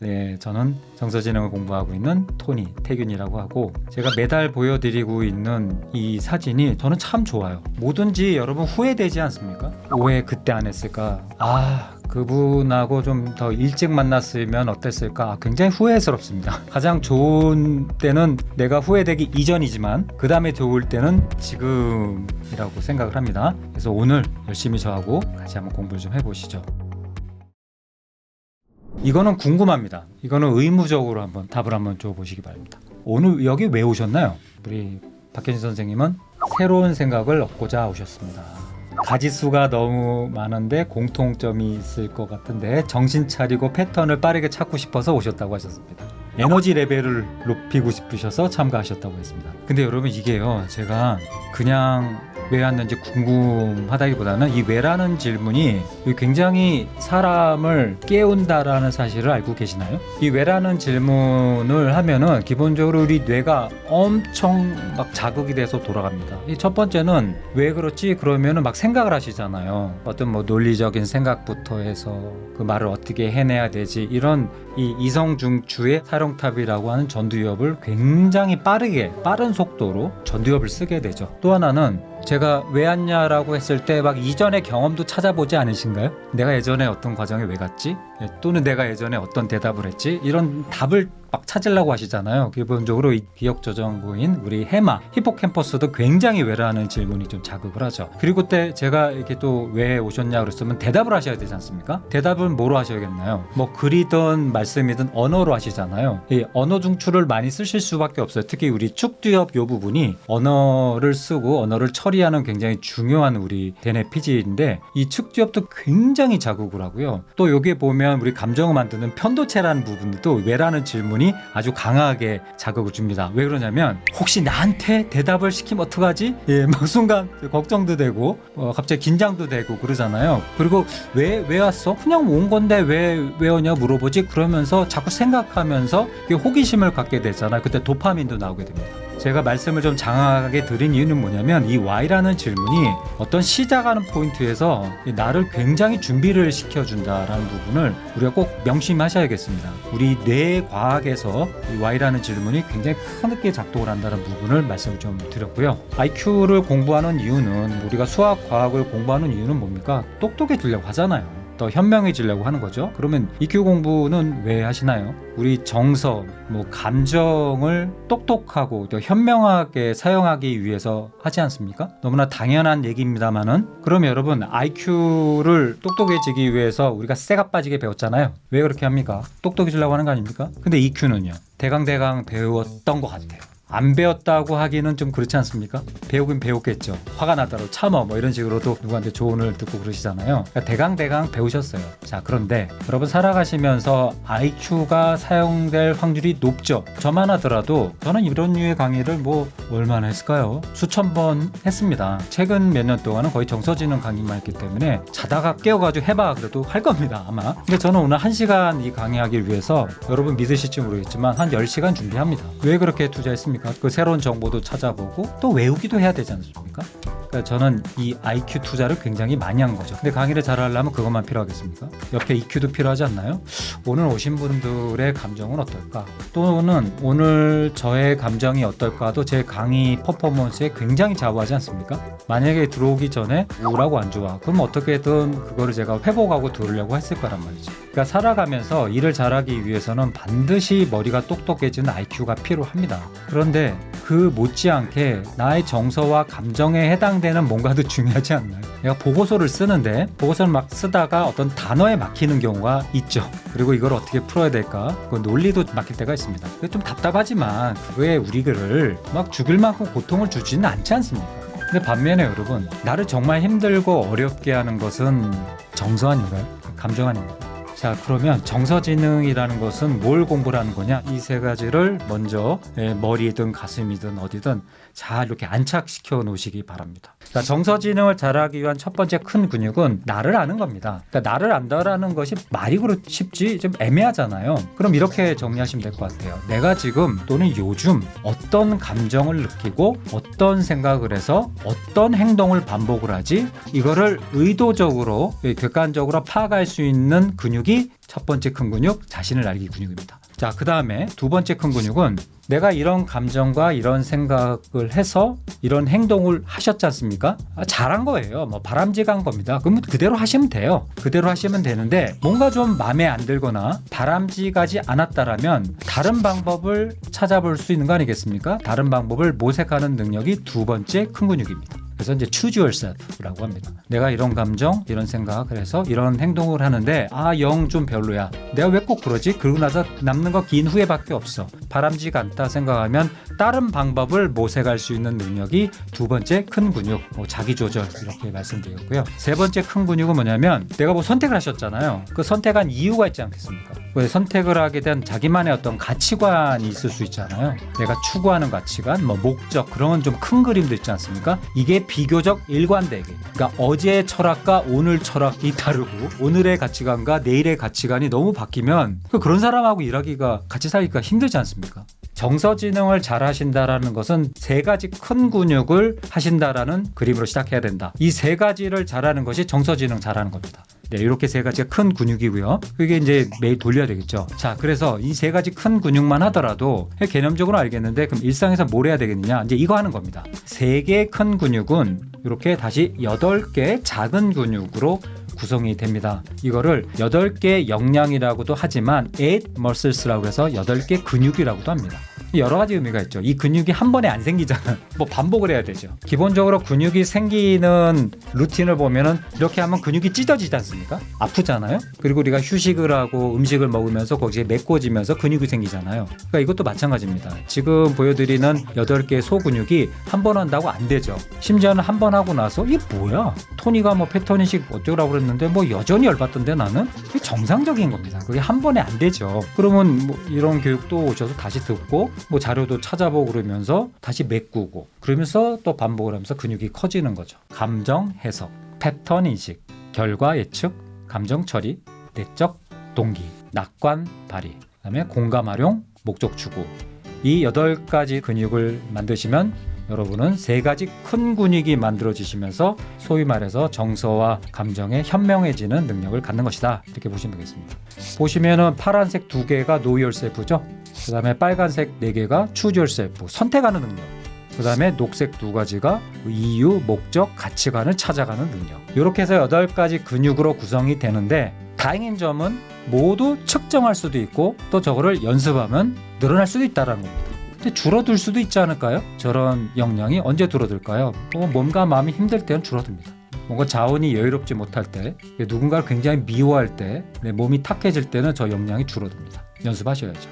네, 저는 정서지능을 공부하고 있는 토니 태균이라고 하고, 제가 매달 보여드리고 있는 이 사진이 저는 참 좋아요. 뭐든지 여러분 후회되지 않습니까? 왜 그때 안 했을까? 그분하고 좀 더 일찍 만났으면 어땠을까? 굉장히 후회스럽습니다. 가장 좋은 때는 내가 후회되기 이전이지만 그 다음에 좋을 때는 지금이라고 생각을 합니다. 그래서 오늘 열심히 저하고 같이 한번 공부를 좀 해보시죠. 이거는 궁금합니다. 이거는 의무적으로 한번 답을 한번 줘보시기 바랍니다. 오늘 여기 왜 오셨나요? 우리 박현진 선생님은 새로운 생각을 얻고자 오셨습니다. 가지수가 너무 많은데 공통점이 있을 것 같은데 정신 차리고 패턴을 빠르게 찾고 싶어서 오셨다고 하셨습니다. 에너지 레벨을 높이고 싶으셔서 참가하셨다고 했습니다. 근데 여러분 이게요, 제가 그냥 왜 왔는지 궁금하다기보다는 이 왜라는 질문이 굉장히 사람을 깨운다라는 사실을 알고 계시나요? 이 왜라는 질문을 하면은 기본적으로 우리 뇌가 엄청 막 자극이 돼서 돌아갑니다. 이 첫 번째는 왜 그렇지? 그러면은 막 생각을 하시잖아요. 어떤 뭐 논리적인 생각부터 해서 그 말을 어떻게 해내야 되지, 이런 이 이성중추의 사령탑이라고 하는 전두엽을 굉장히 빠른 속도로 전두엽을 쓰게 되죠. 또 하나는 제가 왜 왔냐라고 했을 때 막 이전의 경험도 찾아보지 않으신가요? 내가 예전에 어떤 과정에 왜 갔지? 또는 내가 예전에 어떤 대답을 했지? 이런 답을 막 찾으려고 하시잖아요. 기본적으로 이 기억조정부인 우리 해마, 히포캠퍼스도 굉장히 왜라는 질문이 좀 자극을 하죠. 그리고 그때 제가 이렇게 또 왜 오셨냐 그랬으면 대답을 하셔야 되지 않습니까? 대답은 뭐로 하셔야겠나요? 뭐 글이든 말씀이든 언어로 하시잖아요. 이 언어 중추를 많이 쓰실 수밖에 없어요. 특히 우리 축두엽 요 부분이 언어를 쓰고 언어를 처리하는 굉장히 중요한 우리 대뇌 피질인데, 이 축두엽도 굉장히 자극을 하고요. 또 여기에 보면 우리 감정을 만드는 편도체라는 부분도 왜라는 질문이 아주 강하게 자극을 줍니다. 왜 그러냐면 혹시 나한테 대답을 시키면 어떡하지? 막 순간 걱정도 되고 갑자기 긴장도 되고 그러잖아요. 그리고 왜 왔어? 그냥 온 건데 왜 오냐 물어보지? 그러면서 자꾸 생각하면서 호기심을 갖게 되잖아요. 그때 도파민도 나오게 됩니다. 제가 말씀을 좀 장하게 드린 이유는 뭐냐면 이 why라는 질문이 어떤 시작하는 포인트에서 나를 굉장히 준비를 시켜준다라는 부분을 우리가 꼭 명심하셔야겠습니다. 우리 뇌과학에서 이 why라는 질문이 굉장히 크게 작동을 한다는 부분을 말씀을 좀 드렸고요. IQ를 공부하는 이유는, 우리가 수학, 과학을 공부하는 이유는 뭡니까? 똑똑해지려고 하잖아요. 더 현명해지려고 하는 거죠. 그러면 EQ 공부는 왜 하시나요? 우리 정서, 감정을 똑똑하고 더 현명하게 사용하기 위해서 하지 않습니까? 너무나 당연한 얘기입니다만은, 그러면 여러분 IQ를 똑똑해지기 위해서 우리가 쇠가 빠지게 배웠잖아요. 왜 그렇게 합니까? 똑똑해지려고 하는 거 아닙니까? 근데 EQ는요, 대강 배웠던 것 같아요. 안 배웠다고 하기는 좀 그렇지 않습니까? 배우긴 배웠겠죠. 화가 나더라도 참어 이런 식으로도 누구한테 조언을 듣고 그러시잖아요. 그러니까 대강 배우셨어요. 자, 그런데 여러분 살아가시면서 IQ가 사용될 확률이 높죠. 저만 하더라도 저는 이런 류의 강의를 얼마나 했을까요? 수천 번 했습니다. 최근 몇 년 동안은 거의 정서지능 강의만 했기 때문에 자다가 깨워가지고 해봐 그래도 할 겁니다, 아마. 근데 저는 오늘 1시간 이 강의하기 위해서, 여러분 믿으실지 모르겠지만 한 10시간 준비합니다. 왜 그렇게 투자했습니까? 그 새로운 정보도 찾아보고 또 외우기도 해야 되지 않습니까? 그러니까 저는 이 IQ 투자를 굉장히 많이 한 거죠. 근데 강의를 잘 하려면 그것만 필요하겠습니까? 옆에 EQ도 필요하지 않나요? 오늘 오신 분들의 감정은 어떨까? 또는 오늘 저의 감정이 어떨까도 제 강의 퍼포먼스에 굉장히 좌우하지 않습니까? 만약에 들어오기 전에 우울하고 안 좋아, 그럼 어떻게든 그거를 제가 회복하고 들으려고 했을 거란 말이죠. 그러니까 살아가면서 일을 잘하기 위해서는 반드시 머리가 똑똑해지는 IQ가 필요합니다. 그런데 그 못지않게 나의 정서와 감정에 해당되는 뭔가도 중요하지 않나요? 내가 보고서를 쓰는데 보고서를 막 쓰다가 어떤 단어에 막히는 경우가 있죠. 그리고 이걸 어떻게 풀어야 될까? 그 논리도 막힐 때가 있습니다. 그게 좀 답답하지만 그거에 우리를 막 죽일 만큼 고통을 주지는 않지 않습니까? 근데 반면에 여러분, 나를 정말 힘들고 어렵게 하는 것은 정서 아닌가요? 감정 아닌가요? 자, 그러면 정서지능이라는 것은 뭘 공부를 하는 거냐? 이 세 가지를 먼저 머리든 가슴이든 어디든 잘 이렇게 안착시켜 놓으시기 바랍니다. 자, 정서지능을 잘하기 위한 첫 번째 큰 근육은 나를 아는 겁니다. 그러니까 나를 안다라는 것이 말이 쉽지 좀 애매하잖아요. 그럼 이렇게 정리하시면 될 것 같아요. 내가 지금 또는 요즘 어떤 감정을 느끼고 어떤 생각을 해서 어떤 행동을 반복을 하지? 이거를 의도적으로 객관적으로 파악할 수 있는 근육이 근육이 첫 번째 큰 근육, 자신을 알기 근육입니다. 자, 그 다음에 두 번째 큰 근육은 내가 이런 감정과 이런 생각을 해서 이런 행동을 하셨지 않습니까? 잘한 거예요. 뭐 바람직한 겁니다. 그럼 그대로 하시면 돼요. 그대로 하시면 되는데 뭔가 좀 마음에 안 들거나 바람직하지 않았다라면 다른 방법을 찾아볼 수 있는 거 아니겠습니까? 다른 방법을 모색하는 능력이 두 번째 큰 근육입니다. 그래서 이제 choose yourself라고 합니다. 내가 이런 감정, 이런 생각을 해서 이런 행동을 하는데 영 좀 별로야. 내가 왜 꼭 그러지? 그러고 나서 남는 거 긴 후회밖에 없어. 바람직 않다 생각하면 다른 방법을 모색할 수 있는 능력이 두 번째 큰 근육, 자기 조절 이렇게 말씀드렸고요. 세 번째 큰 근육은 뭐냐면 내가 뭐 선택을 하셨잖아요. 그 선택한 이유가 있지 않겠습니까? 왜 선택을 하게 된 자기만의 어떤 가치관이 있을 수 있잖아요. 내가 추구하는 가치관, 뭐 목적 그런 건 좀 큰 그림도 있지 않습니까? 이게 비교적 일관되게, 그러니까 어제의 철학과 오늘 철학이 다르고 오늘의 가치관과 내일의 가치관이 너무 바뀌면 그런 사람하고 일하기가 같이 살기가 힘들지 않습니까? 정서지능을 잘 하신다라는 것은 세 가지 큰 근육을 하신다라는 그림으로 시작해야 된다. 이 세 가지를 잘하는 것이 정서지능 잘하는 겁니다. 네, 이렇게 세 가지가 큰 근육이고요. 그게 이제 매일 돌려야 되겠죠. 자, 그래서 이 세 가지 큰 근육만 하더라도 개념적으로 알겠는데 그럼 일상에서 뭘 해야 되겠느냐? 이제 이거 하는 겁니다. 세 개의 큰 근육은 이렇게 다시 8개 작은 근육으로 구성이 됩니다. 이거를 8개 역량이라고도 하지만 8 muscles라고 해서 8개 근육이라고도 합니다. 여러 가지 의미가 있죠. 이 근육이 한 번에 안 생기잖아요. 뭐 반복을 해야 되죠. 기본적으로 근육이 생기는 루틴을 보면은 이렇게 하면 근육이 찢어지지 않습니까? 아프잖아요. 그리고 우리가 휴식을 하고 음식을 먹으면서 거기에 메꿔지면서 근육이 생기잖아요. 그러니까 이것도 마찬가지입니다. 지금 보여드리는 8개의 소근육이 한 번 한다고 안 되죠. 심지어는 한 번 하고 나서 이게 뭐야? 토니가 뭐 패턴이식 어쩌라고 그랬는데 뭐 여전히 열받던데 나는? 이게 정상적인 겁니다. 그게 한 번에 안 되죠. 그러면 뭐 이런 교육도 오셔서 다시 듣고 뭐 자료도 찾아보고 그러면서 다시 메꾸고 그러면서 또 반복을 하면서 근육이 커지는 거죠. 감정 해석, 패턴 인식, 결과 예측, 감정 처리, 내적 동기, 낙관 발휘, 그다음에 공감 활용, 목적 추구. 이 8가지 근육을 만드시면 여러분은 3가지 큰 근육이 만들어지시면서 소위 말해서 정서와 감정에 현명해지는 능력을 갖는 것이다. 이렇게 보시면 되겠습니다. 보시면은 파란색 2개가 Know Yourself죠. 그 다음에 빨간색 4개가 Choose Yourself, 선택하는 능력. 그 다음에 녹색 2가지가 이유, 목적, 가치관을 찾아가는 능력. 이렇게 해서 8가지 근육으로 구성이 되는데 다행인 점은 모두 측정할 수도 있고 또 저거를 연습하면 늘어날 수도 있다는 겁니다. 근데 줄어들 수도 있지 않을까요? 저런 역량이 언제 줄어들까요? 몸과 마음이 힘들 때는 줄어듭니다. 뭔가 자원이 여유롭지 못할 때, 누군가를 굉장히 미워할 때, 내 몸이 탁해질 때는 저 역량이 줄어듭니다. 연습하셔야죠.